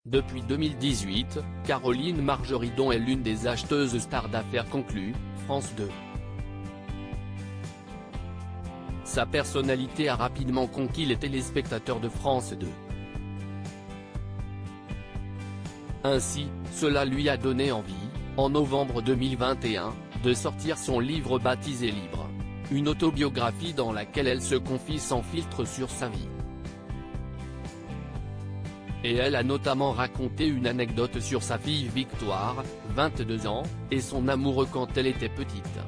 Depuis 2018, Caroline Margeridon est l'une des acheteuses stars d'affaires conclues, France 2. Sa personnalité a rapidement conquis les téléspectateurs de France 2. Ainsi, cela lui a donné envie, en novembre 2021, de sortir son livre baptisé Libre. Une autobiographie dans laquelle elle se confie sans filtre sur sa vie. Et elle a notamment raconté une anecdote sur sa fille Victoire, 22 ans, et son amoureux quand elle était petite.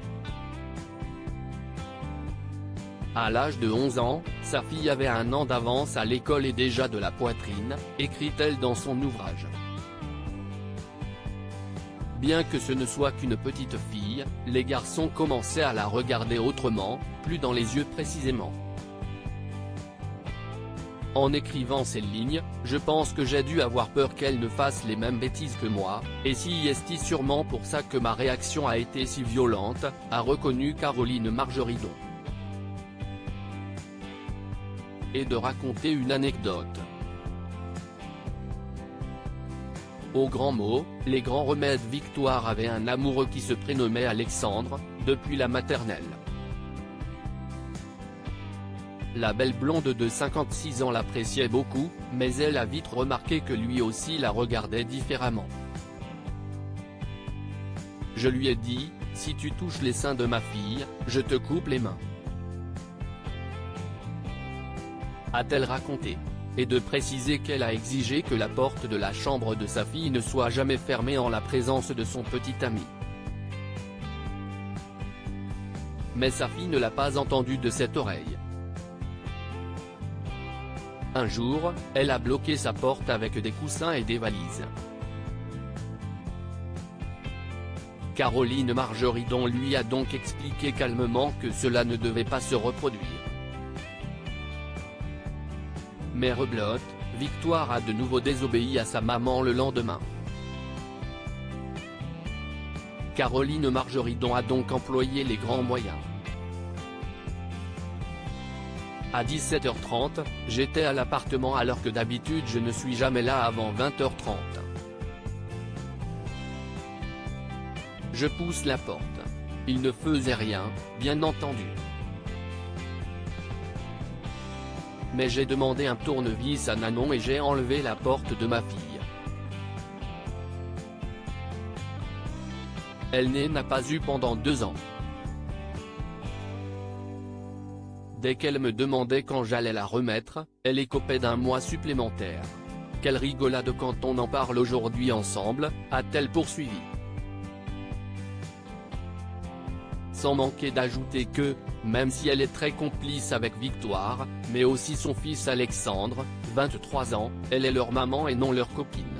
À l'âge de 11 ans, sa fille avait 1 an d'avance à l'école et déjà de la poitrine, écrit-elle dans son ouvrage. Bien que ce ne soit qu'une petite fille, les garçons commençaient à la regarder autrement, plus dans les yeux précisément. En écrivant ces lignes, je pense que j'ai dû avoir peur qu'elle ne fasse les mêmes bêtises que moi, et si est sûrement pour ça que ma réaction a été si violente, a reconnu Caroline Margeridon. Et de raconter une anecdote. Aux grands mots, les grands remèdes. Victoire avait un amoureux qui se prénommait Alexandre, depuis la maternelle. La belle blonde de 56 ans l'appréciait beaucoup, mais elle a vite remarqué que lui aussi la regardait différemment. Je lui ai dit, si tu touches les seins de ma fille, je te coupe les mains. A-t-elle raconté. Et de préciser qu'elle a exigé que la porte de la chambre de sa fille ne soit jamais fermée en la présence de son petit ami. Mais sa fille ne l'a pas entendu de cette oreille. Un jour, elle a bloqué sa porte avec des coussins et des valises. Caroline Margeridon lui a donc expliqué calmement que cela ne devait pas se reproduire. Mais rebelote, Victoire a de nouveau désobéi à sa maman le lendemain. Caroline Margeridon a donc employé les grands moyens. À 17h30, j'étais à l'appartement alors que d'habitude je ne suis jamais là avant 20h30. Je pousse la porte. Il ne faisait rien, bien entendu. Mais j'ai demandé un tournevis à Nanon et j'ai enlevé la porte de ma fille. Elle n'a pas eu pendant 2 ans. Dès qu'elle me demandait quand j'allais la remettre, elle écopait d'1 mois supplémentaire. Quelle rigolade quand on en parle aujourd'hui ensemble, a-t-elle poursuivi. Sans manquer d'ajouter que, même si elle est très complice avec Victoire, mais aussi son fils Alexandre, 23 ans, elle est leur maman et non leur copine.